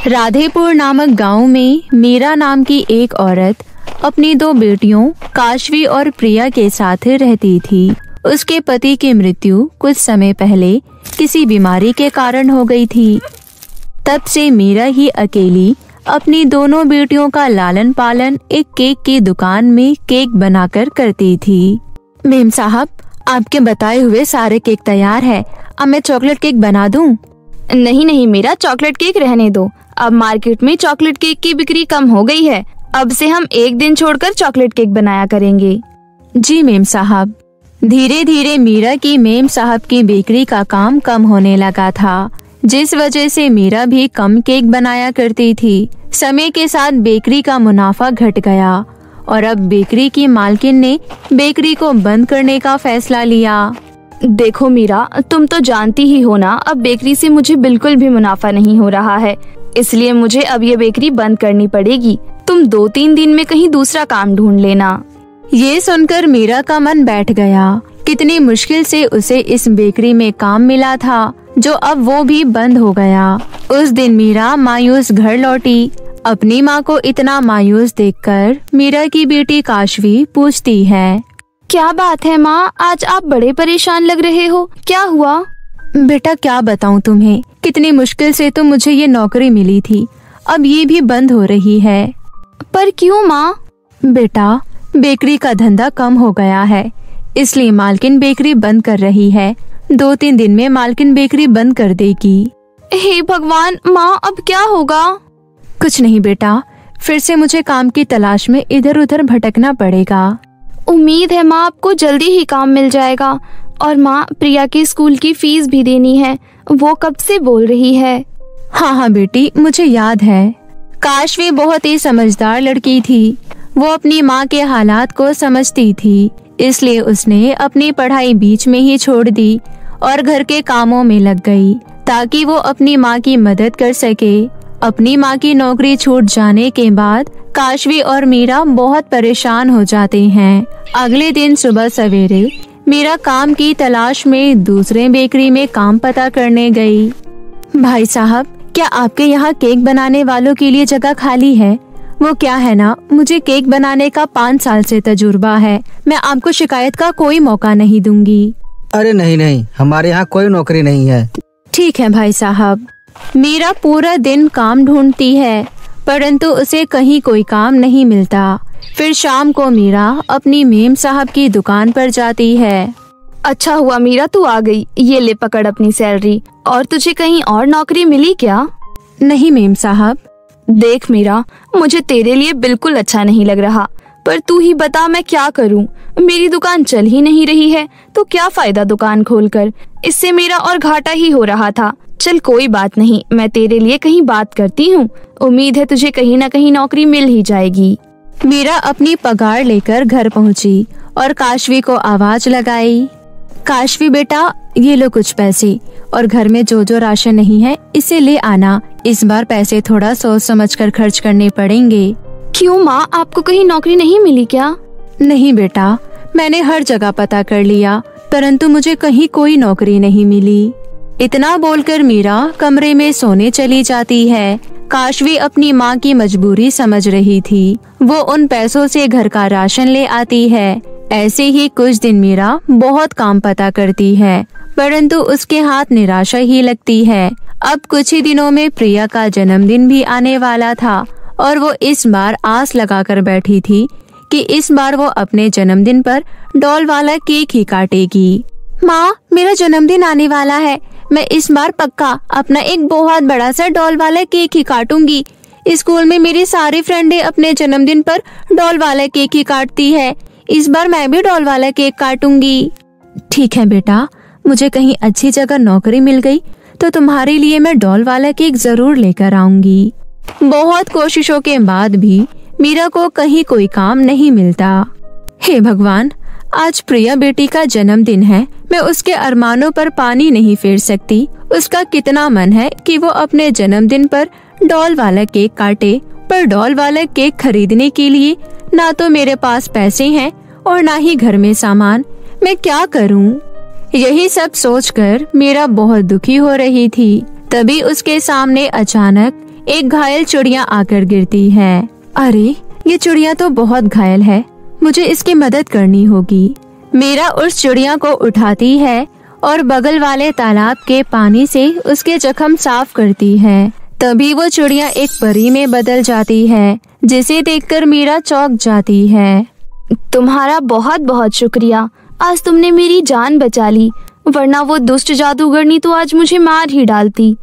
राधेपुर नामक गांव में मीरा नाम की एक औरत अपनी 2 बेटियों काशवी और प्रिया के साथ रहती थी। उसके पति की मृत्यु कुछ समय पहले किसी बीमारी के कारण हो गई थी। तब से मीरा ही अकेली अपनी दोनों बेटियों का लालन पालन एक केक की दुकान में केक बनाकर करती थी। मेम साहब, आपके बताए हुए सारे केक तैयार है। अब मैं चॉकलेट केक बना दूं? नहीं नहीं मीरा, चॉकलेट केक रहने दो। अब मार्केट में चॉकलेट केक की बिक्री कम हो गई है। अब से हम एक दिन छोड़कर चॉकलेट केक बनाया करेंगे। जी मेम साहब। धीरे धीरे मीरा की मेम साहब की बेकरी का काम कम होने लगा था, जिस वजह से मीरा भी कम केक बनाया करती थी। समय के साथ बेकरी का मुनाफा घट गया और अब बेकरी की मालकिन ने बेकरी को बंद करने का फैसला लिया। देखो मीरा, तुम तो जानती ही हो ना, अब बेकरी से मुझे बिल्कुल भी मुनाफा नहीं हो रहा है, इसलिए मुझे अब ये बेकरी बंद करनी पड़ेगी। तुम 2-3 दिन में कहीं दूसरा काम ढूंढ लेना। ये सुनकर मीरा का मन बैठ गया। कितनी मुश्किल से उसे इस बेकरी में काम मिला था, जो अब वो भी बंद हो गया। उस दिन मीरा मायूस घर लौटी। अपनी माँ को इतना मायूस देखकर मीरा की बेटी काशवी पूछती है, क्या बात है माँ, आज आप बड़े परेशान लग रहे हो, क्या हुआ? बेटा क्या बताऊँ तुम्हें, कितनी मुश्किल से तो मुझे ये नौकरी मिली थी, अब ये भी बंद हो रही है। पर क्यों माँ? बेटा, बेकरी का धंधा कम हो गया है, इसलिए मालकिन बेकरी बंद कर रही है। 2-3 दिन में मालकिन बेकरी बंद कर देगी। हे भगवान माँ, अब क्या होगा? कुछ नहीं बेटा, फिर से मुझे काम की तलाश में इधर उधर भटकना पड़ेगा। उम्मीद है माँ आपको जल्दी ही काम मिल जाएगा। और माँ, प्रिया के स्कूल की फीस भी देनी है, वो कब से बोल रही है। हाँ बेटी, मुझे याद है। काशवी बहुत ही समझदार लड़की थी। वो अपनी माँ के हालात को समझती थी, इसलिए उसने अपनी पढ़ाई बीच में ही छोड़ दी और घर के कामों में लग गई, ताकि वो अपनी माँ की मदद कर सके। अपनी माँ की नौकरी छूट जाने के बाद काशवी और मीरा बहुत परेशान हो जाते हैं। अगले दिन सुबह सवेरे मीरा काम की तलाश में दूसरे बेकरी में काम पता करने गई। भाई साहब, क्या आपके यहाँ केक बनाने वालों के लिए जगह खाली है? वो क्या है ना, मुझे केक बनाने का 5 साल से तजुर्बा है। मैं आपको शिकायत का कोई मौका नहीं दूंगी। अरे नहीं, हमारे यहाँ कोई नौकरी नहीं है। ठीक है भाई साहब। मीरा पूरा दिन काम ढूंढती है, परंतु उसे कहीं कोई काम नहीं मिलता। फिर शाम को मीरा अपनी मेम साहब की दुकान पर जाती है। अच्छा हुआ मीरा तू आ गई, ये ले पकड़ अपनी सैलरी। और तुझे कहीं और नौकरी मिली क्या? नहीं मेम साहब। देख मीरा, मुझे तेरे लिए बिल्कुल अच्छा नहीं लग रहा, पर तू ही बता मैं क्या करूं। मेरी दुकान चल ही नहीं रही है, तो क्या फायदा दुकान खोलकर, इससे मेरा और घाटा ही हो रहा था। चल कोई बात नहीं, मैं तेरे लिए कहीं बात करती हूँ, उम्मीद है तुझे कहीं न कहीं नौकरी मिल ही जाएगी। मीरा अपनी पगार लेकर घर पहुँची और काशवी को आवाज लगाई। काशवी बेटा, ये लो कुछ पैसे, और घर में जो जो राशन नहीं है इसे ले आना। इस बार पैसे थोड़ा सोच समझ कर खर्च करने पड़ेंगे। क्यों माँ, आपको कहीं नौकरी नहीं मिली क्या? नहीं बेटा, मैंने हर जगह पता कर लिया, परंतु मुझे कहीं कोई नौकरी नहीं मिली। इतना बोलकर मीरा कमरे में सोने चली जाती है। काशवी अपनी माँ की मजबूरी समझ रही थी। वो उन पैसों से घर का राशन ले आती है। ऐसे ही कुछ दिन मीरा बहुत काम पता करती है, परंतु उसके हाथ निराशा ही लगती है। अब कुछ ही दिनों में प्रिया का जन्मदिन भी आने वाला था और वो इस बार आस लगाकर बैठी थी कि इस बार वो अपने जन्मदिन पर डॉल वाला केक ही काटेगी। माँ, मेरा जन्मदिन आने वाला है, मैं इस बार पक्का अपना एक बहुत बड़ा सा डॉल वाला केक ही काटूंगी। स्कूल में मेरी सारी फ्रेंडें अपने जन्मदिन पर डॉल वाला केक ही काटती है, इस बार मैं भी डॉल वाला केक काटूंगी। ठीक है बेटा, मुझे कहीं अच्छी जगह नौकरी मिल गई तो तुम्हारे लिए मैं डॉल वाला केक जरूर लेकर आऊंगी। बहुत कोशिशों के बाद भी मीरा को कहीं कोई काम नहीं मिलता। हे भगवान, आज प्रिया बेटी का जन्मदिन है, मैं उसके अरमानों पर पानी नहीं फेर सकती। उसका कितना मन है कि वो अपने जन्मदिन पर डॉल वाला केक काटे, पर डॉल वाला केक खरीदने के लिए ना तो मेरे पास पैसे हैं और ना ही घर में सामान। मैं क्या करूं? यही सब सोचकर मीरा बहुत दुखी हो रही थी। तभी उसके सामने अचानक एक घायल चिड़िया आकर गिरती है। अरे ये चिड़िया तो बहुत घायल है, मुझे इसकी मदद करनी होगी। मीरा उस चिड़िया को उठाती है और बगल वाले तालाब के पानी से उसके जख्म साफ करती है। तभी वो चिड़िया एक परी में बदल जाती है, जिसे देखकर मीरा चौंक जाती है। तुम्हारा बहुत बहुत शुक्रिया, आज तुमने मेरी जान बचा ली, वरना वो दुष्ट जादूगरनी तो आज मुझे मार ही डालती।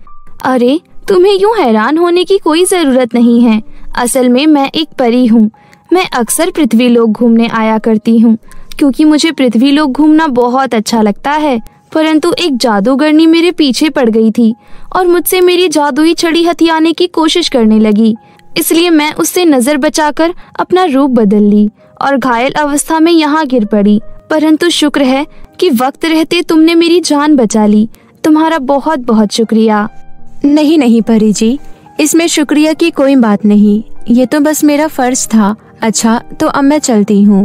अरे तुम्हें यूं हैरान होने की कोई जरूरत नहीं है, असल में मैं एक परी हूँ। मैं अक्सर पृथ्वी लोक घूमने आया करती हूँ, क्योंकि मुझे पृथ्वी लोक घूमना बहुत अच्छा लगता है। परंतु एक जादूगरनी मेरे पीछे पड़ गई थी और मुझसे मेरी जादुई छड़ी हथियाने की कोशिश करने लगी, इसलिए मैं उससे नजर बचाकर अपना रूप बदल ली और घायल अवस्था में यहाँ गिर पड़ी। परंतु शुक्र है कि वक्त रहते तुमने मेरी जान बचा ली। तुम्हारा बहुत बहुत शुक्रिया। नहीं नहीं परी जी, इसमें शुक्रिया की कोई बात नहीं, ये तो बस मेरा फर्ज था। अच्छा तो अब मैं चलती हूँ।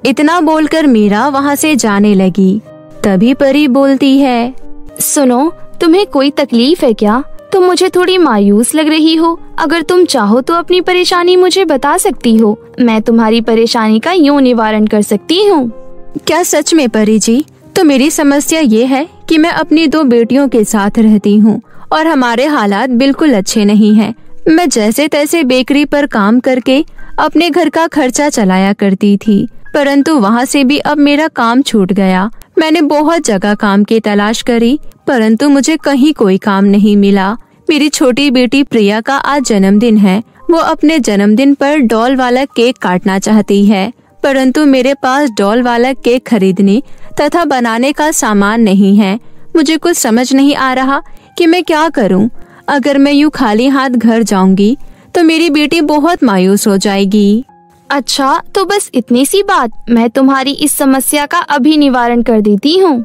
इतना बोलकर मीरा वहाँ से जाने लगी। तभी परी बोलती है, सुनो, तुम्हें कोई तकलीफ है क्या? तुम मुझे थोड़ी मायूस लग रही हो। अगर तुम चाहो तो अपनी परेशानी मुझे बता सकती हो, मैं तुम्हारी परेशानी का यूं निवारण कर सकती हूँ। क्या सच में परी जी? तो मेरी समस्या ये है कि मैं अपनी 2 बेटियों के साथ रहती हूँ और हमारे हालात बिल्कुल अच्छे नहीं हैं। मैं जैसे तैसे बेकरी पर काम करके अपने घर का खर्चा चलाया करती थी, परंतु वहाँ से भी अब मेरा काम छूट गया। मैंने बहुत जगह काम की तलाश करी, परंतु मुझे कहीं कोई काम नहीं मिला। मेरी छोटी बेटी प्रिया का आज जन्मदिन है। वो अपने जन्मदिन पर डॉल वाला केक काटना चाहती है, परंतु मेरे पास डॉल वाला केक खरीदने तथा बनाने का सामान नहीं है। मुझे कुछ समझ नहीं आ रहा कि मैं क्या करूं। अगर मैं यूं खाली हाथ घर जाऊंगी तो मेरी बेटी बहुत मायूस हो जाएगी। अच्छा तो बस इतनी सी बात, मैं तुम्हारी इस समस्या का अभी निवारण कर देती हूँ।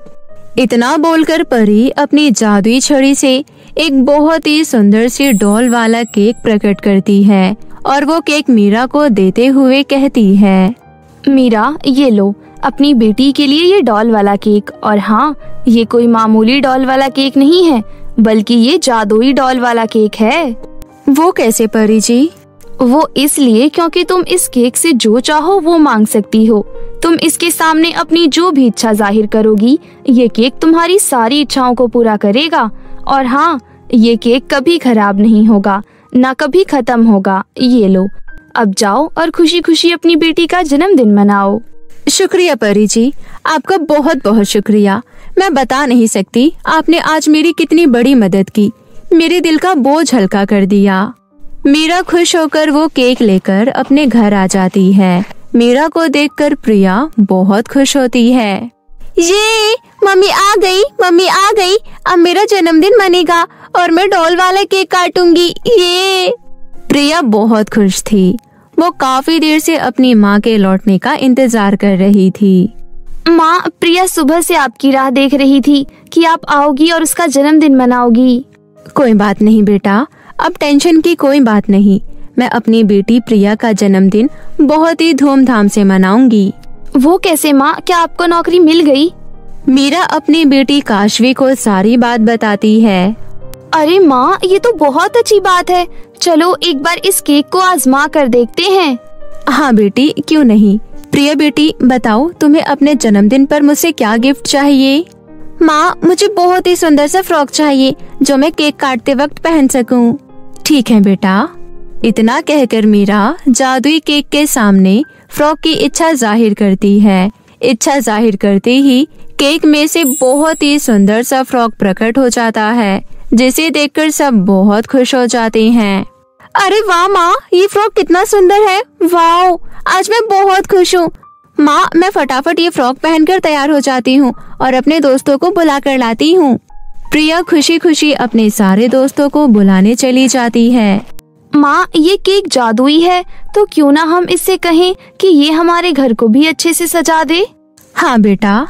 इतना बोलकर परी अपनी जादुई छड़ी से एक बहुत ही सुंदर सी डॉल वाला केक प्रकट करती है और वो केक मीरा को देते हुए कहती है, मीरा ये लो अपनी बेटी के लिए ये डॉल वाला केक। और हाँ, ये कोई मामूली डॉल वाला केक नहीं है, बल्कि ये जादुई डॉल वाला केक है। वो कैसे परी जी? वो इसलिए क्योंकि तुम इस केक से जो चाहो वो मांग सकती हो। तुम इसके सामने अपनी जो भी इच्छा जाहिर करोगी, ये केक तुम्हारी सारी इच्छाओं को पूरा करेगा। और हाँ, ये केक कभी खराब नहीं होगा, ना कभी खत्म होगा। ये लो, अब जाओ और खुशी खुशी अपनी बेटी का जन्मदिन मनाओ। शुक्रिया परी जी, आपका बहुत बहुत शुक्रिया। मैं बता नहीं सकती आपने आज मेरी कितनी बड़ी मदद की, मेरे दिल का बोझ हल्का कर दिया। मीरा खुश होकर वो केक लेकर अपने घर आ जाती है। मीरा को देखकर प्रिया बहुत खुश होती है। ये मम्मी आ गई, मम्मी आ गई, अब मेरा जन्मदिन मनेगा और मैं डॉल वाला केक काटूंगी। ये प्रिया बहुत खुश थी। वो काफी देर से अपनी माँ के लौटने का इंतजार कर रही थी। माँ, प्रिया सुबह से आपकी राह देख रही थी कि आप आओगी और उसका जन्मदिन मनाओगी। कोई बात नहीं बेटा, अब टेंशन की कोई बात नहीं। मैं अपनी बेटी प्रिया का जन्मदिन बहुत ही धूमधाम से मनाऊंगी। वो कैसे माँ? क्या आपको नौकरी मिल गई? मीरा अपनी बेटी काशवी को सारी बात बताती है। अरे माँ, ये तो बहुत अच्छी बात है। चलो एक बार इस केक को आजमा कर देखते हैं। हाँ बेटी, क्यों नहीं। प्रिया बेटी बताओ, तुम्हें अपने जन्मदिन पर मुझसे क्या गिफ्ट चाहिए? माँ, मुझे बहुत ही सुंदर सा फ्रॉक चाहिए जो मैं केक काटते वक्त पहन सकूं। ठीक है बेटा। इतना कहकर मीरा जादुई केक के सामने फ्रॉक की इच्छा जाहिर करती है। इच्छा जाहिर करते ही केक में से बहुत ही सुंदर सा फ्रॉक प्रकट हो जाता है, जिसे देखकर सब बहुत खुश हो जाते हैं। अरे वाह माँ, ये फ्रॉक कितना सुंदर है। वाह, आज मैं बहुत खुश हूँ। माँ, मैं फटाफट ये फ्रॉक पहनकर तैयार हो जाती हूँ और अपने दोस्तों को बुला कर लाती हूँ। प्रिया खुशी खुशी अपने सारे दोस्तों को बुलाने चली जाती है। माँ, ये केक जादुई है, तो क्यों ना हम इससे कहें कि ये हमारे घर को भी अच्छे से सजा दे। हाँ बेटा।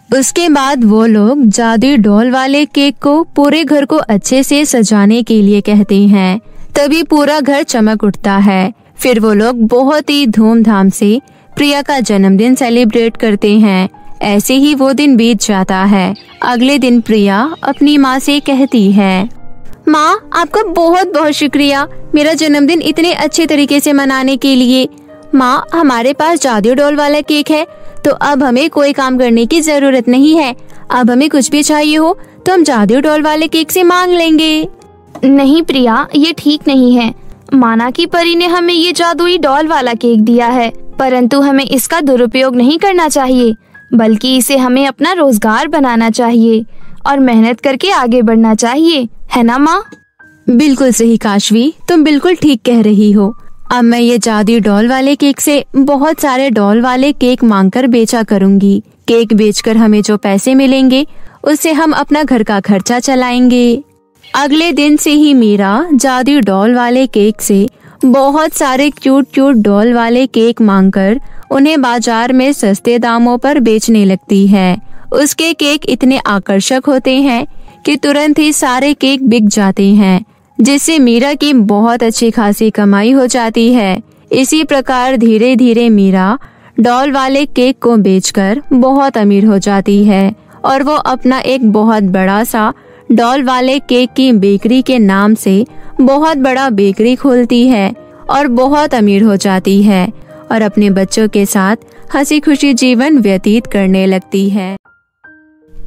उसके बाद वो लोग जादुई डॉल वाले केक को पूरे घर को अच्छे से सजाने के लिए कहते हैं। तभी पूरा घर चमक उठता है। फिर वो लोग बहुत ही धूमधाम से प्रिया का जन्मदिन सेलिब्रेट करते हैं। ऐसे ही वो दिन बीत जाता है। अगले दिन प्रिया अपनी माँ से कहती है, माँ, आपका बहुत बहुत शुक्रिया मेरा जन्मदिन इतने अच्छे तरीके से मनाने के लिए। माँ, हमारे पास जादू डॉल वाला केक है, तो अब हमें कोई काम करने की जरूरत नहीं है। अब हमें कुछ भी चाहिए हो तो हम जादू डॉल वाले केक से मांग लेंगे। नहीं प्रिया, ये ठीक नहीं है। माना कि परी ने हमें ये जादुई डॉल वाला केक दिया है, परंतु हमें इसका दुरुपयोग नहीं करना चाहिए, बल्कि इसे हमें अपना रोजगार बनाना चाहिए और मेहनत करके आगे बढ़ना चाहिए, है ना माँ? बिल्कुल सही काशवी, तुम बिल्कुल ठीक कह रही हो। अब मैं ये जादुई डॉल वाले केक से बहुत सारे डॉल वाले केक मांगकर बेचा करूँगी। केक बेचकर हमें जो पैसे मिलेंगे उससे हम अपना घर का खर्चा चलाएंगे। अगले दिन से ही मीरा जादुई डॉल वाले केक से बहुत सारे क्यूट क्यूट डॉल वाले केक मांगकर उन्हें बाजार में सस्ते दामों पर बेचने लगती है। उसके केक इतने आकर्षक होते हैं कि तुरंत ही सारे केक बिक जाते हैं, जिससे मीरा की बहुत अच्छी खासी कमाई हो जाती है। इसी प्रकार धीरे धीरे मीरा डॉल वाले केक को बेचकर बहुत अमीर हो जाती है और वो अपना एक बहुत बड़ा सा डॉल वाले केक की बेकरी के नाम से बहुत बड़ा बेकरी खोलती है और बहुत अमीर हो जाती है और अपने बच्चों के साथ हंसी खुशी जीवन व्यतीत करने लगती है।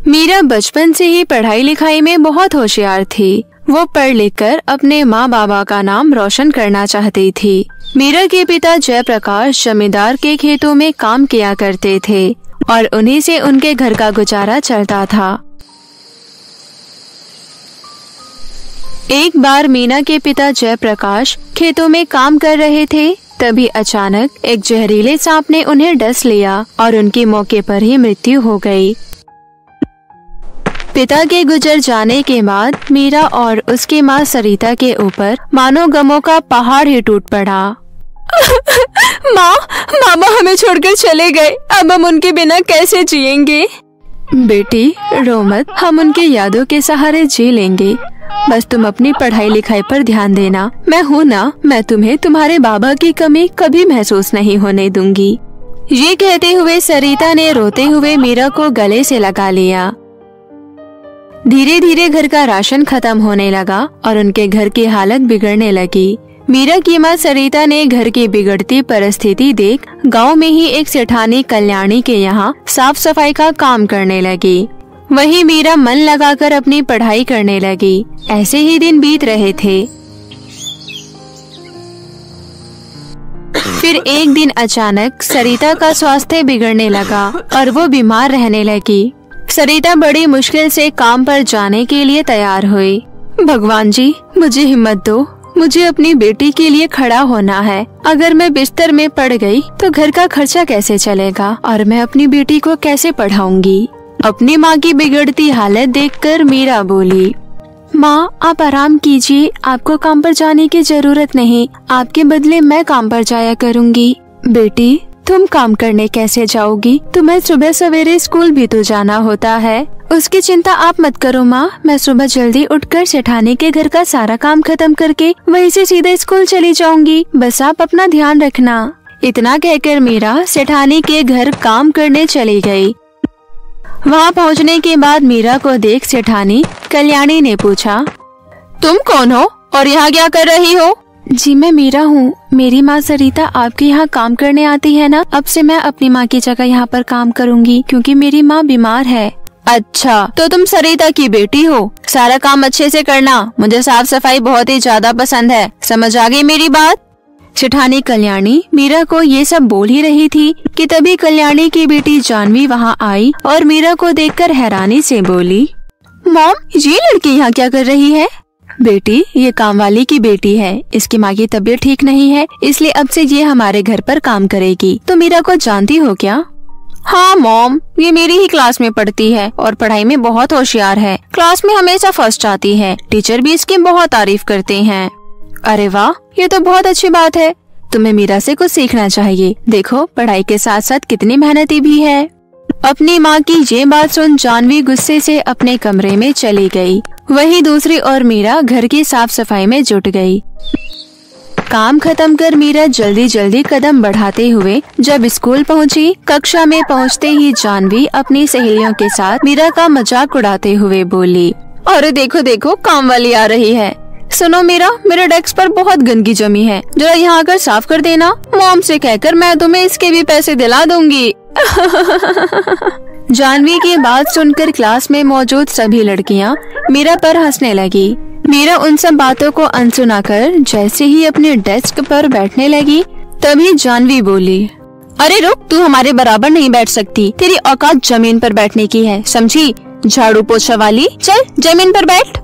मीरा बचपन से ही पढ़ाई लिखाई में बहुत होशियार थी। वो पढ़ लिख कर अपने माँ बाबा का नाम रोशन करना चाहती थी। मीरा के पिता जयप्रकाश जमींदार के खेतों में काम किया करते थे और उन्हीं से उनके घर का गुजारा चलता था। एक बार मीना के पिता जयप्रकाश खेतों में काम कर रहे थे, तभी अचानक एक जहरीले सांप ने उन्हें डस लिया और उनकी मौके पर ही मृत्यु हो गई। पिता के गुजर जाने के बाद मीरा और उसकी माँ सरिता के ऊपर मानो गमों का पहाड़ ही टूट पड़ा। माँ, मामा हमें छोड़कर चले गए, अब हम उनके बिना कैसे जिएंगे? बेटी रो मत, हम उनकी यादों के सहारे जी लेंगे। बस तुम अपनी पढ़ाई लिखाई पर ध्यान देना। मैं हूँ ना, मैं तुम्हें तुम्हारे बाबा की कमी कभी महसूस नहीं होने दूंगी। ये कहते हुए सरिता ने रोते हुए मीरा को गले से लगा लिया। धीरे धीरे घर का राशन खत्म होने लगा और उनके घर की हालत बिगड़ने लगी। मीरा की माँ सरिता ने घर की बिगड़ती परिस्थिति देख गांव में ही एक सेठानी कल्याणी के यहाँ साफ सफाई का काम करने लगी। वहीं मीरा मन लगाकर अपनी पढ़ाई करने लगी। ऐसे ही दिन बीत रहे थे। फिर एक दिन अचानक सरिता का स्वास्थ्य बिगड़ने लगा और वो बीमार रहने लगी। सरिता बड़ी मुश्किल से काम पर जाने के लिए तैयार हुई। भगवान जी, मुझे हिम्मत दो, मुझे अपनी बेटी के लिए खड़ा होना है। अगर मैं बिस्तर में पड़ गई तो घर का खर्चा कैसे चलेगा और मैं अपनी बेटी को कैसे पढ़ाऊंगी? अपनी माँ की बिगड़ती हालत देखकर मीरा बोली, माँ आप आराम कीजिए, आपको काम पर जाने की जरूरत नहीं, आपके बदले मैं काम पर जाया करूँगी। बेटी तुम काम करने कैसे जाओगी? तुम्हें सुबह सवेरे स्कूल भी तो जाना होता है। उसकी चिंता आप मत करो माँ, मैं सुबह जल्दी उठकर सेठानी के घर का सारा काम खत्म करके वहीं से सीधे स्कूल चली जाऊंगी। बस आप अपना ध्यान रखना। इतना कहकर मीरा सेठानी के घर काम करने चली गई। वहाँ पहुँचने के बाद मीरा को देख सेठानी कल्याणी ने पूछा, तुम कौन हो और यहाँ क्या कर रही हो? जी मैं मीरा हूँ, मेरी माँ सरिता आपके यहाँ काम करने आती है ना, अब से मैं अपनी माँ की जगह यहाँ पर काम करूँगी क्योंकि मेरी माँ बीमार है। अच्छा, तो तुम सरिता की बेटी हो। सारा काम अच्छे से करना, मुझे साफ सफाई बहुत ही ज्यादा पसंद है। समझ आ गई मेरी बात? सेठानी कल्याणी मीरा को ये सब बोल ही रही थी कि तभी कल्याणी की बेटी जानवी वहाँ आई और मीरा को देखकर हैरानी से बोली, मॉम ये लड़की यहाँ क्या कर रही है? बेटी ये काम वाली की बेटी है, इसकी माँ की तबीयत ठीक नहीं है, इसलिए अब से ये हमारे घर पर काम करेगी। तो मीरा को जानती हो क्या? हाँ मॉम, ये मेरी ही क्लास में पढ़ती है और पढ़ाई में बहुत होशियार है। क्लास में हमेशा फर्स्ट आती है, टीचर भी इसकी बहुत तारीफ करते हैं। अरे वाह, ये तो बहुत अच्छी बात है। तुम्हें मीरा से कुछ सीखना चाहिए। देखो पढ़ाई के साथ साथ कितनी मेहनती भी है। अपनी माँ की ये बात सुन जानवी गुस्से से अपने कमरे में चली गई। वहीं दूसरी ओर मीरा घर की साफ सफाई में जुट गई। काम खत्म कर मीरा जल्दी जल्दी कदम बढ़ाते हुए जब स्कूल पहुंची, कक्षा में पहुंचते ही जानवी अपनी सहेलियों के साथ मीरा का मजाक उड़ाते हुए बोली, अरे देखो देखो, काम वाली आ रही है। सुनो मीरा, मेरे डेस्क पर बहुत गंदगी जमी है, जरा यहाँ आकर साफ कर देना। मॉम से कहकर मैं तुम्हें इसके भी पैसे दिला दूंगी। जानवी की बात सुनकर क्लास में मौजूद सभी लड़कियाँ मीरा पर हंसने लगी। मीरा उन सब बातों को अनसुना कर जैसे ही अपने डेस्क पर बैठने लगी, तभी जानवी बोली, अरे रुक, तू हमारे बराबर नहीं बैठ सकती। तेरी औकात जमीन पर बैठने की है, समझी? झाड़ू पोछा वाली, चल जमीन पर बैठ।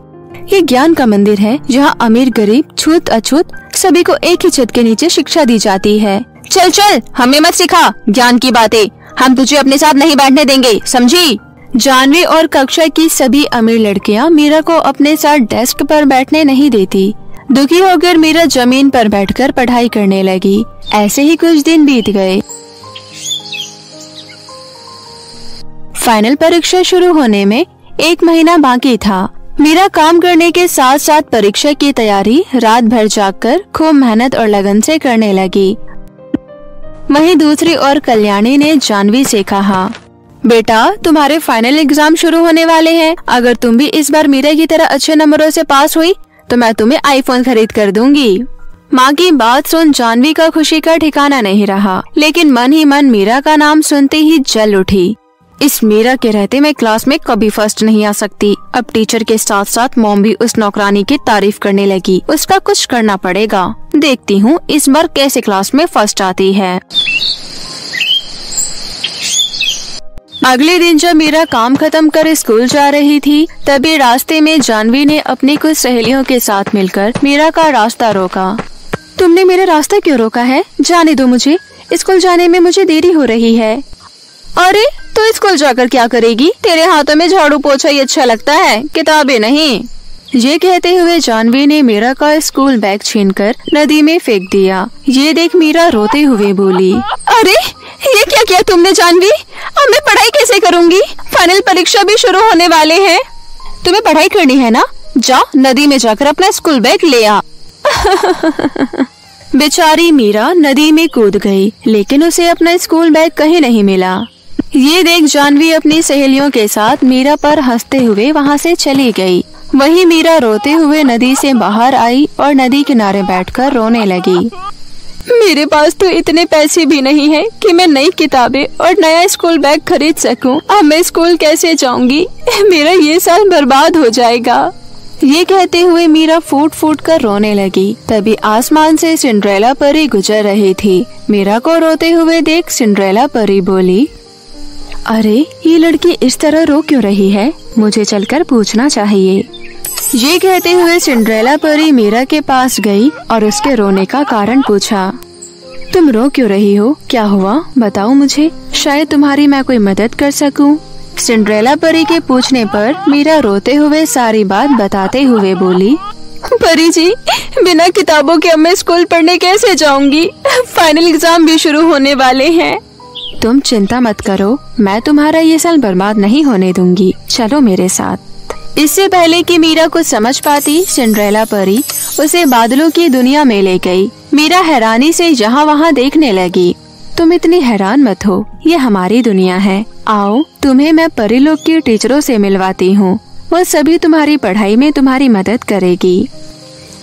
ये ज्ञान का मंदिर है जहाँ अमीर गरीब छूत अछूत सभी को एक ही छत के नीचे शिक्षा दी जाती है। चल चल, हमें मत सिखा ज्ञान की बातें, हम तुझे अपने साथ नहीं बैठने देंगे, समझी? जानवी और कक्षा की सभी अमीर लड़कियाँ मीरा को अपने साथ डेस्क पर बैठने नहीं देती। दुखी होकर मीरा जमीन पर बैठकर पढ़ाई करने लगी। ऐसे ही कुछ दिन बीत गए। फाइनल परीक्षा शुरू होने में 1 महीना बाकी था। मीरा काम करने के साथ साथ परीक्षा की तैयारी रात भर जागकर खूब मेहनत और लगन से करने लगी। वहीं दूसरी ओर कल्याणी ने जानवी से कहा, बेटा तुम्हारे फाइनल एग्जाम शुरू होने वाले हैं। अगर तुम भी इस बार मीरा की तरह अच्छे नंबरों से पास हुई तो मैं तुम्हें आईफोन खरीद कर दूंगी। माँ की बात सुन जानवी का खुशी का ठिकाना नहीं रहा, लेकिन मन ही मन मीरा का नाम सुनते ही जल उठी। इस मीरा के रहते मैं क्लास में कभी फर्स्ट नहीं आ सकती। अब टीचर के साथ साथ मॉम भी उस नौकरानी की तारीफ करने लगी। उसका कुछ करना पड़ेगा। देखती हूँ इस बार कैसे क्लास में फर्स्ट आती है। अगले दिन जब मीरा काम खत्म कर स्कूल जा रही थी, तभी रास्ते में जानवी ने अपनी कुछ सहेलियों के साथ मिलकर मीरा का रास्ता रोका। तुमने मेरा रास्ता क्यों रोका है? जाने दो मुझे, स्कूल जाने में मुझे देरी हो रही है। अरे तो स्कूल जाकर क्या करेगी? तेरे हाथों में झाड़ू पोछा ही अच्छा लगता है, किताबें नहीं। ये कहते हुए जानवी ने मीरा का स्कूल बैग छीनकर नदी में फेंक दिया। ये देख मीरा रोते हुए बोली, अरे ये क्या किया तुमने जानवी? अब मैं पढ़ाई कैसे करूँगी? फाइनल परीक्षा भी शुरू होने वाले हैं। तुम्हें पढ़ाई करनी है ना? जा नदी में जाकर अपना स्कूल बैग ले आ। बेचारी मीरा नदी में कूद गई, लेकिन उसे अपना स्कूल बैग कहीं नहीं मिला। ये देख जानवी अपनी सहेलियों के साथ मीरा पर हंसते हुए वहाँ से चली गई। वहीं मीरा रोते हुए नदी से बाहर आई और नदी किनारे बैठकर रोने लगी। मेरे पास तो इतने पैसे भी नहीं हैं कि मैं नई किताबें और नया स्कूल बैग खरीद सकूं। अब मैं स्कूल कैसे जाऊंगी? मेरा ये साल बर्बाद हो जाएगा। ये कहते हुए मीरा फूट फूट कर रोने लगी। तभी आसमान से सिंड्रेला परी गुजर रही थी। मीरा को रोते हुए देख सिंड्रेला परी बोली, अरे ये लड़की इस तरह रो क्यों रही है? मुझे चलकर पूछना चाहिए। ये कहते हुए सिंड्रेला परी मीरा के पास गई और उसके रोने का कारण पूछा। तुम रो क्यों रही हो? क्या हुआ? बताओ मुझे, शायद तुम्हारी मैं कोई मदद कर सकूं। सिंड्रेला परी के पूछने पर मीरा रोते हुए सारी बात बताते हुए बोली, परी जी, बिना किताबों के अब मैं स्कूल पढ़ने कैसे जाऊंगी? फाइनल एग्जाम भी शुरू होने वाले हैं। तुम चिंता मत करो, मैं तुम्हारा ये साल बर्बाद नहीं होने दूंगी। चलो मेरे साथ। इससे पहले कि मीरा कुछ समझ पाती, सिंड्रेला परी उसे बादलों की दुनिया में ले गई। मीरा हैरानी से यहाँ वहाँ देखने लगी। तुम इतनी हैरान मत हो, ये हमारी दुनिया है। आओ तुम्हें मैं परी लोग की टीचरों से मिलवाती हूँ, वो सभी तुम्हारी पढ़ाई में तुम्हारी मदद करेगी।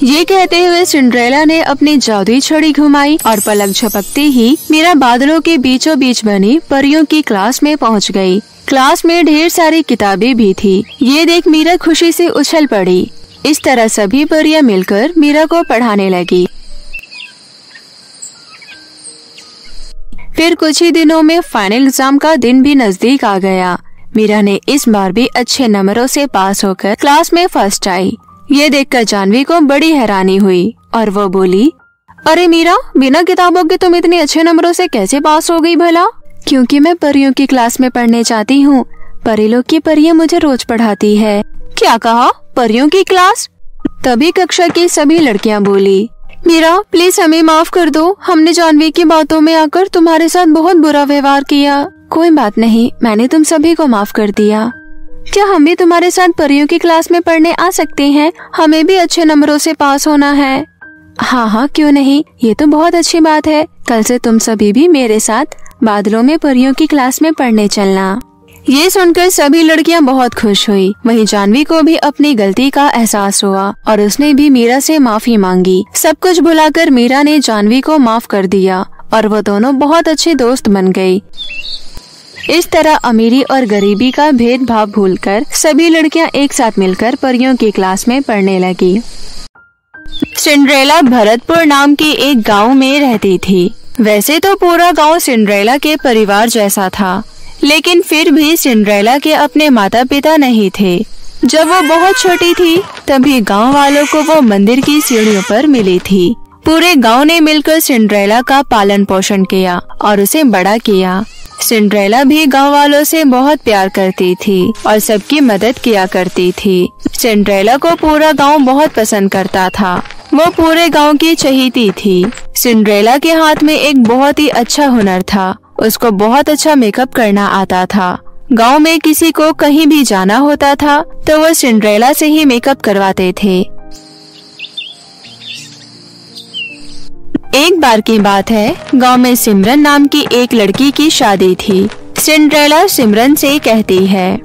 ये कहते हुए सिंड्रेला ने अपनी जादुई छड़ी घुमाई और पलक झपकते ही मीरा बादलों के बीचों बीच बनी परियों की क्लास में पहुंच गई। क्लास में ढेर सारी किताबें भी थी। ये देख मीरा खुशी से उछल पड़ी। इस तरह सभी परियां मिलकर मीरा को पढ़ाने लगी। फिर कुछ ही दिनों में फाइनल एग्जाम का दिन भी नजदीक आ गया। मीरा ने इस बार भी अच्छे नंबरों से पास होकर क्लास में फर्स्ट आई। ये देखकर जानवी को बड़ी हैरानी हुई और वो बोली, अरे मीरा, बिना किताबों के तुम इतने अच्छे नंबरों से कैसे पास हो गई भला? क्योंकि मैं परियों की क्लास में पढ़ने जाती हूँ। परी लोग की परियां मुझे रोज पढ़ाती है। क्या कहा? परियों की क्लास? तभी कक्षा की सभी लड़कियाँ बोली, मीरा प्लीज हमें माफ कर दो, हमने जानवी की बातों में आकर तुम्हारे साथ बहुत बुरा व्यवहार किया। कोई बात नहीं, मैंने तुम सभी को माफ कर दिया। क्या हम भी तुम्हारे साथ परियों की क्लास में पढ़ने आ सकते हैं? हमें भी अच्छे नंबरों से पास होना है। हाँ हाँ, क्यों नहीं, ये तो बहुत अच्छी बात है। कल से तुम सभी भी मेरे साथ बादलों में परियों की क्लास में पढ़ने चलना। ये सुनकर सभी लड़कियां बहुत खुश हुई। वहीं जानवी को भी अपनी गलती का एहसास हुआ और उसने भी मीरा से माफी मांगी। सब कुछ भुलाकर मीरा ने जानवी को माफ कर दिया और वो दोनों बहुत अच्छे दोस्त बन गई। इस तरह अमीरी और गरीबी का भेदभाव भूलकर सभी लड़कियां एक साथ मिलकर परियों की क्लास में पढ़ने लगी। सिंड्रेला भरतपुर नाम के एक गांव में रहती थी। वैसे तो पूरा गांव सिंड्रेला के परिवार जैसा था, लेकिन फिर भी सिंड्रेला के अपने माता पिता नहीं थे। जब वो बहुत छोटी थी तभी गांव वालों को वो मंदिर की सीढ़ियों पर मिली थी। पूरे गांव ने मिलकर सिंड्रेला का पालन पोषण किया और उसे बड़ा किया। सिंड्रेला भी गांव वालों से बहुत प्यार करती थी और सबकी मदद किया करती थी। सिंड्रेला को पूरा गांव बहुत पसंद करता था। वो पूरे गांव की चहेती थी। सिंड्रेला के हाथ में एक बहुत ही अच्छा हुनर था। उसको बहुत अच्छा मेकअप करना आता था। गांव में किसी को कहीं भी जाना होता था तो वो सिंड्रेला से ही मेकअप करवाते थे। एक बार की बात है, गांव में सिमरन नाम की एक लड़की की शादी थी। सिंड्रेला सिमरन से कहती है,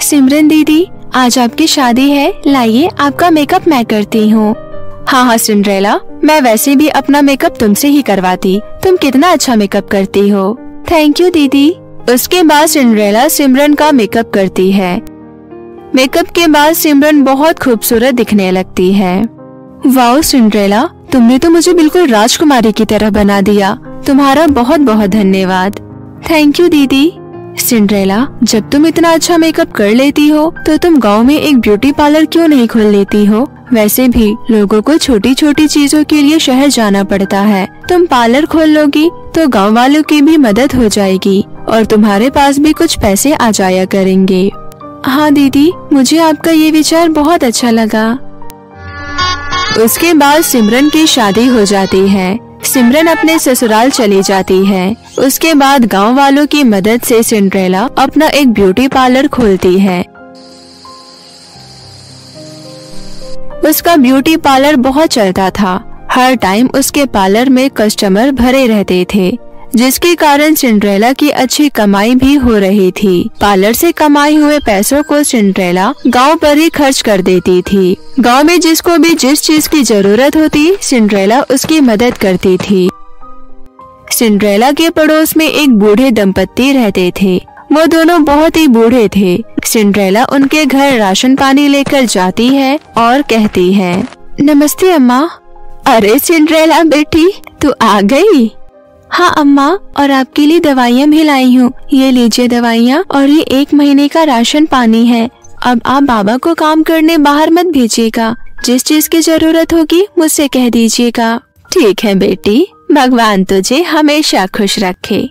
सिमरन दीदी आज आपकी शादी है, लाइए आपका मेकअप मैं करती हूँ। हाँ सिंड्रेला, मैं वैसे भी अपना मेकअप तुमसे ही करवाती। तुम कितना अच्छा मेकअप करती हो। थैंक यू दीदी। उसके बाद सिंड्रेला सिमरन का मेकअप करती है। मेकअप के बाद सिमरन बहुत खूबसूरत दिखने लगती है। वाओ सिंड्रेला, तुमने तो मुझे बिल्कुल राजकुमारी की तरह बना दिया। तुम्हारा बहुत बहुत धन्यवाद। थैंक यू दीदी। सिंड्रेला, जब तुम इतना अच्छा मेकअप कर लेती हो तो तुम गांव में एक ब्यूटी पार्लर क्यों नहीं खोल लेती हो? वैसे भी लोगों को छोटी छोटी चीजों के लिए शहर जाना पड़ता है। तुम पार्लर खोल लोगी तो गांव वालों की भी मदद हो जाएगी और तुम्हारे पास भी कुछ पैसे आ जाया करेंगे। हाँ दीदी, मुझे आपका ये विचार बहुत अच्छा लगा। उसके बाद सिमरन की शादी हो जाती है। सिमरन अपने ससुराल चली जाती है। उसके बाद गांव वालों की मदद से सिंड्रेला अपना एक ब्यूटी पार्लर खोलती है। उसका ब्यूटी पार्लर बहुत चलता था। हर टाइम उसके पार्लर में कस्टमर भरे रहते थे, जिसके कारण सिंड्रेला की अच्छी कमाई भी हो रही थी। पार्लर से कमाए हुए पैसों को सिंड्रेला गांव पर ही खर्च कर देती थी। गांव में जिसको भी जिस चीज की जरूरत होती, सिंड्रेला उसकी मदद करती थी। सिंड्रेला के पड़ोस में एक बूढ़े दंपत्ति रहते थे। वो दोनों बहुत ही बूढ़े थे। सिंड्रेला उनके घर राशन पानी लेकर जाती है और कहती है, नमस्ते अम्मा। अरे सिंड्रेला बेटी, तू आ गई? हाँ अम्मा, और आपके लिए दवाइयाँ भी लाई हूँ। ये लीजिए दवाइयाँ और ये 1 महीने का राशन पानी है। अब आप बाबा को काम करने बाहर मत भेजिएगा। जिस चीज की जरूरत होगी मुझसे कह दीजिएगा। ठीक है बेटी, भगवान तुझे हमेशा खुश रखे।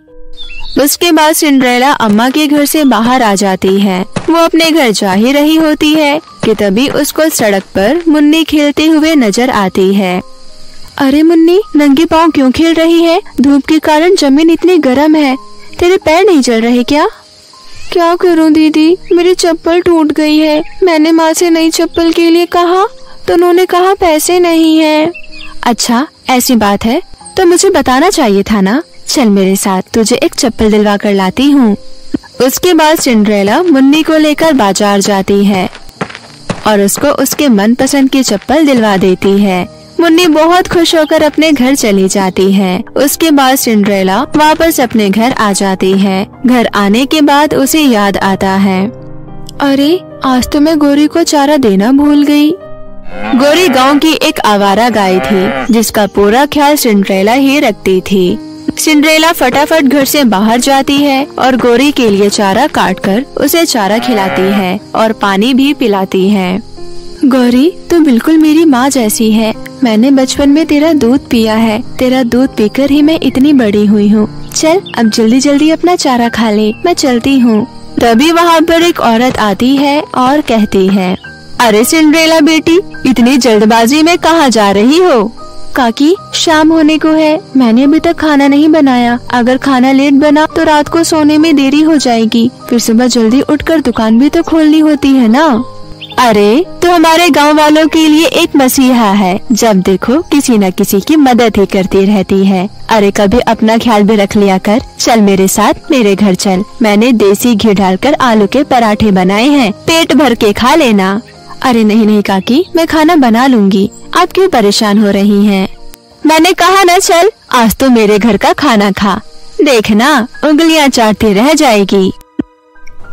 उसके बाद सिंड्रेला अम्मा के घर से बाहर आ जाती है। वो अपने घर जा ही रही होती है कि तभी उसको सड़क पर मुन्नी खेलते हुए नजर आती है। अरे मुन्नी, नंगे पाँव क्यों खेल रही है? धूप के कारण जमीन इतनी गर्म है। तेरे पैर नहीं जल रहे क्या? क्या करूं दीदी, मेरी चप्पल टूट गई है। मैंने माँ से नई चप्पल के लिए कहा तो उन्होंने कहा पैसे नहीं है। अच्छा ऐसी बात है तो मुझे बताना चाहिए था ना। चल मेरे साथ, तुझे एक चप्पल दिलवा कर लाती हूँ। उसके बाद सिंड्रेला मुन्नी को लेकर बाजार जाती है और उसको उसके मनपसंद की चप्पल दिलवा देती है। मुन्नी बहुत खुश होकर अपने घर चली जाती है। उसके बाद सिंड्रेला वापस अपने घर आ जाती है। घर आने के बाद उसे याद आता है, अरे आज तो मैं गोरी को चारा देना भूल गई। गोरी गांव की एक आवारा गाय थी, जिसका पूरा ख्याल सिंड्रेला ही रखती थी। सिंड्रेला फटाफट घर से बाहर जाती है और गोरी के लिए चारा काटकर उसे चारा खिलाती है और पानी भी पिलाती है। गौरी, तू बिल्कुल मेरी माँ जैसी है। मैंने बचपन में तेरा दूध पिया है। तेरा दूध पीकर ही मैं इतनी बड़ी हुई हूँ। चल अब जल्दी जल्दी अपना चारा खा ले, मैं चलती हूँ। तभी वहाँ पर एक औरत आती है और कहती है, अरे सिंड्रेला बेटी, इतनी जल्दबाजी में कहाँ जा रही हो? काकी, शाम होने को है, मैंने अभी तक खाना नहीं बनाया। अगर खाना लेट बना तो रात को सोने में देरी हो जाएगी। फिर सुबह जल्दी उठकर दुकान भी तो खोलनी होती है ना। अरे तो हमारे गांव वालों के लिए एक मसीहा है, जब देखो किसी न किसी की मदद ही करती रहती है। अरे कभी अपना ख्याल भी रख लिया कर। चल मेरे साथ मेरे घर चल, मैंने देसी घी डालकर आलू के पराठे बनाए हैं, पेट भर के खा लेना। अरे नहीं नहीं काकी, मैं खाना बना लूंगी, आप क्यों परेशान हो रही हैं? मैंने कहा ना चल, आज तो मेरे घर का खाना खा, देखना उंगलियां चाटती रह जाएगी।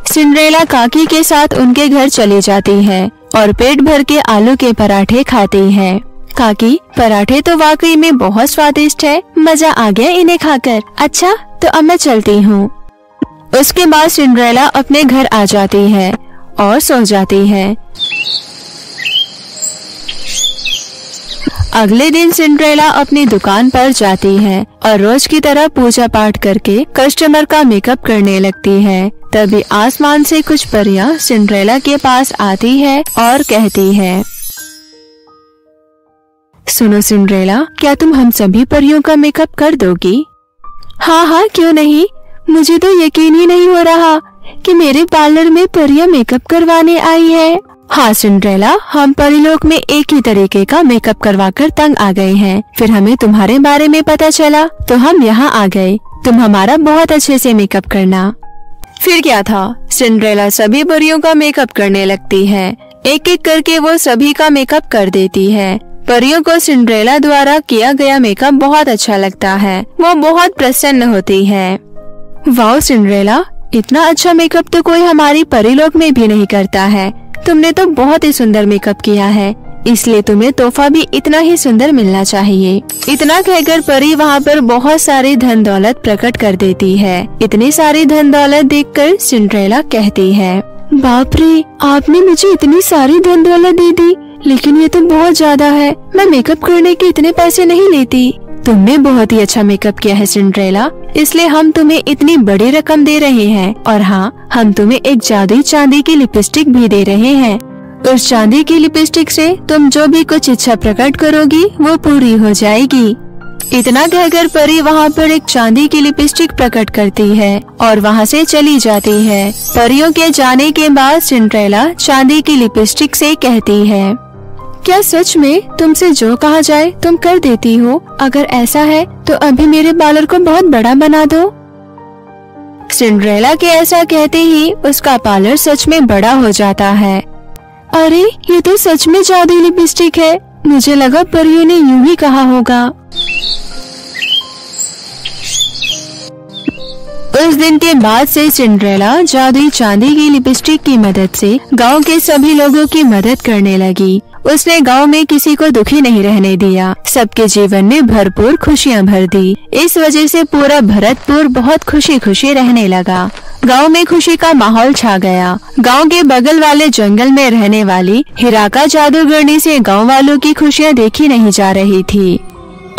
सिंड्रेला काकी के साथ उनके घर चली जाती है और पेट भर के आलू के पराठे खाती है। काकी, पराठे तो वाकई में बहुत स्वादिष्ट है, मजा आ गया इन्हें खाकर। अच्छा तो अब मैं चलती हूँ। उसके बाद सिंड्रेला अपने घर आ जाती है और सो जाती है। अगले दिन सिंड्रेला अपनी दुकान पर जाती है और रोज की तरह पूजा पाठ करके कस्टमर का मेकअप करने लगती है। तभी आसमान से कुछ परियां सिंड्रेला के पास आती है और कहती है, सुनो सिंड्रेला, क्या तुम हम सभी परियों का मेकअप कर दोगी? हाँ हाँ क्यों नहीं, मुझे तो यकीन ही नहीं हो रहा कि मेरे पार्लर में परियां मेकअप करवाने आई है। हाँ सिंड्रेला, हम परिलोक में एक ही तरीके का मेकअप करवाकर तंग आ गए हैं, फिर हमें तुम्हारे बारे में पता चला तो हम यहाँ आ गए। तुम हमारा बहुत अच्छे से मेकअप करना। फिर क्या था, सिंड्रेला सभी परियों का मेकअप करने लगती है। एक एक करके वो सभी का मेकअप कर देती है। परियों को सिंड्रेला द्वारा किया गया मेकअप बहुत अच्छा लगता है, वो बहुत प्रसन्न होती है। वाह सिंड्रेला, इतना अच्छा मेकअप तो कोई हमारी परिलोक में भी नहीं करता है। तुमने तो बहुत ही सुंदर मेकअप किया है, इसलिए तुम्हें तोहफा भी इतना ही सुंदर मिलना चाहिए। इतना कहकर परी वहाँ पर बहुत सारी धन दौलत प्रकट कर देती है। इतनी सारी धन दौलत देखकर सिंड्रेला कहती है, बाप रे, आपने मुझे इतनी सारी धन दौलत दे दी, लेकिन ये तो बहुत ज्यादा है। मैं मेकअप करने के इतने पैसे नहीं लेती। तुमने बहुत ही अच्छा मेकअप किया है सिंड्रेला, इसलिए हम तुम्हें इतनी बड़ी रकम दे रहे हैं। और हाँ, हम तुम्हें एक जादुई चांदी की लिपस्टिक भी दे रहे हैं। उस चांदी की लिपस्टिक से तुम जो भी कुछ इच्छा प्रकट करोगी वो पूरी हो जाएगी। इतना कहकर परी वहाँ पर एक चांदी की लिपस्टिक प्रकट करती है और वहाँ से चली जाती है। परियों के जाने के बाद सिंड्रेला चांदी की लिपस्टिक से कहती है, क्या सच में तुमसे जो कहा जाए तुम कर देती हो? अगर ऐसा है तो अभी मेरे पार्लर को बहुत बड़ा बना दो। सिंड्रेला के ऐसा कहते ही उसका पार्लर सच में बड़ा हो जाता है। अरे ये तो सच में जादुई लिपस्टिक है, मुझे लगा परियों ने यूं ही कहा होगा। उस दिन के बाद से सिंड्रेला जादुई चांदी की लिपस्टिक की मदद से गांव के सभी लोगों की मदद करने लगी। उसने गांव में किसी को दुखी नहीं रहने दिया, सबके जीवन में भरपूर खुशियां भर दी। इस वजह से पूरा भरतपुर बहुत खुशी खुशी रहने लगा। गांव में खुशी का माहौल छा गया। गांव के बगल वाले जंगल में रहने वाली हिराका जादूगरनी से गांव वालों की खुशियां देखी नहीं जा रही थी।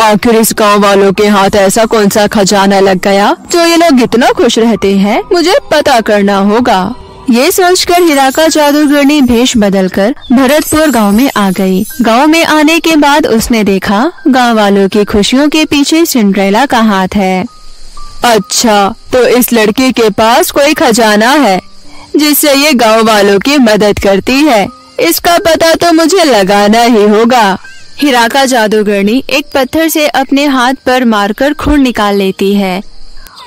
आखिर इस गांव वालों के हाथ ऐसा कौन सा खजाना लग गया जो ये लोग इतना खुश रहते हैं? मुझे पता करना होगा। ये सोचकर हिराका जादूगरनी भेष बदलकर भरतपुर गांव में आ गई। गांव में आने के बाद उसने देखा गांव वालों की खुशियों के पीछे सिंड्रेला का हाथ है। अच्छा, तो इस लड़की के पास कोई खजाना है जिससे ये गांव वालों की मदद करती है। इसका पता तो मुझे लगाना ही होगा। हिराका जादूगरनी एक पत्थर से अपने हाथ पर मारकर खून निकाल लेती है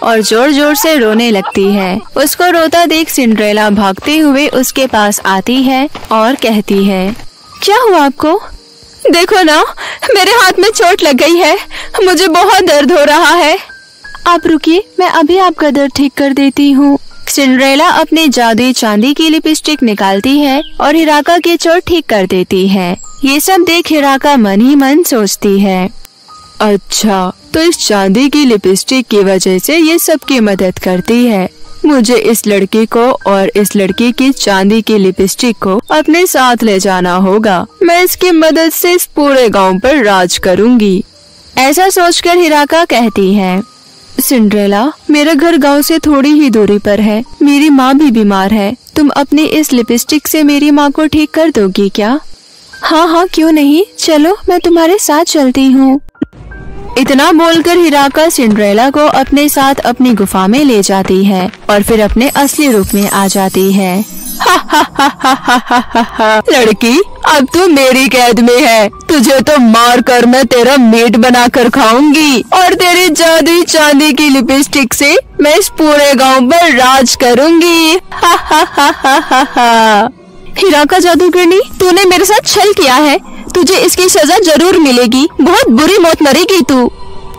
और जोर जोर से रोने लगती है। उसको रोता देख सिंड्रेला भागते हुए उसके पास आती है और कहती है, क्या हुआ आपको? देखो ना, मेरे हाथ में चोट लग गई है, मुझे बहुत दर्द हो रहा है। आप रुकिए, मैं अभी आपका दर्द ठीक कर देती हूँ। सिंड्रेला अपनी जादुई चांदी की लिपस्टिक निकालती है और हिराका की चोट ठीक कर देती है। ये सब देख हिराका मन ही मन सोचती है, अच्छा, तो इस चांदी की लिपस्टिक की वजह से ये सबकी मदद करती है। मुझे इस लड़की को और इस लड़की की चांदी की लिपस्टिक को अपने साथ ले जाना होगा। मैं इसकी मदद से इस पूरे गांव पर राज करूंगी। ऐसा सोचकर हिराका कहती है, सिंड्रेला, मेरा घर गांव से थोड़ी ही दूरी पर है, मेरी माँ भी बीमार है। तुम अपनी इस लिपस्टिक से मेरी माँ को ठीक कर दोगी क्या? हाँ हाँ क्यों नहीं, चलो मैं तुम्हारे साथ चलती हूँ। इतना बोलकर हिराका सिंड्रेला को अपने साथ अपनी गुफा में ले जाती है और फिर अपने असली रूप में आ जाती है। लड़की, अब तू मेरी कैद में है। तुझे तो मार कर मैं तेरा मीट बना कर खाऊंगी और तेरी जादुई चांदी की लिपस्टिक से मैं इस पूरे गांव पर राज करूंगी। हीरा का जादूगरनी, तूने मेरे साथ छल किया है। तुझे इसकी सजा जरूर मिलेगी। बहुत बुरी मौत मरेगी तू।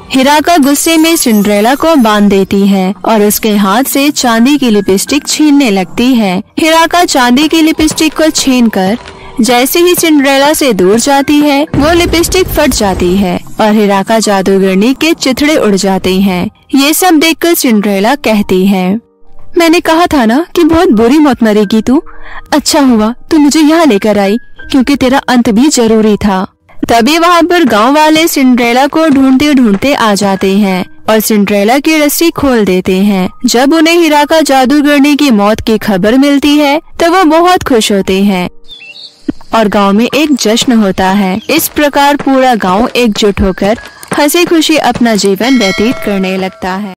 हीरा का गुस्से में सिंड्रेला को बांध देती है और उसके हाथ से चांदी की लिपस्टिक छीनने लगती है। हीरा का चांदी की लिपस्टिक को छीनकर जैसे ही सिंड्रेला से दूर जाती है, वो लिपस्टिक फट जाती है और हीरा का जादूगरनी के चिथड़े उड़ जाते हैं। ये सब देखकर सिंड्रेला कहती है, मैंने कहा था ना कि बहुत बुरी मौत मरेगी तू। अच्छा हुआ तू मुझे यहाँ लेकर आई, क्योंकि तेरा अंत भी जरूरी था। तभी वहाँ पर गांव वाले सिंड्रेला को ढूंढते ढूंढते आ जाते हैं और सिंड्रेला की रस्सी खोल देते हैं। जब उन्हें हीरा का जादूगरनी की मौत की खबर मिलती है तो वो बहुत खुश होते हैं और गांव में एक जश्न होता है। इस प्रकार पूरा गांव एकजुट होकर हंसी खुशी अपना जीवन व्यतीत करने लगता है।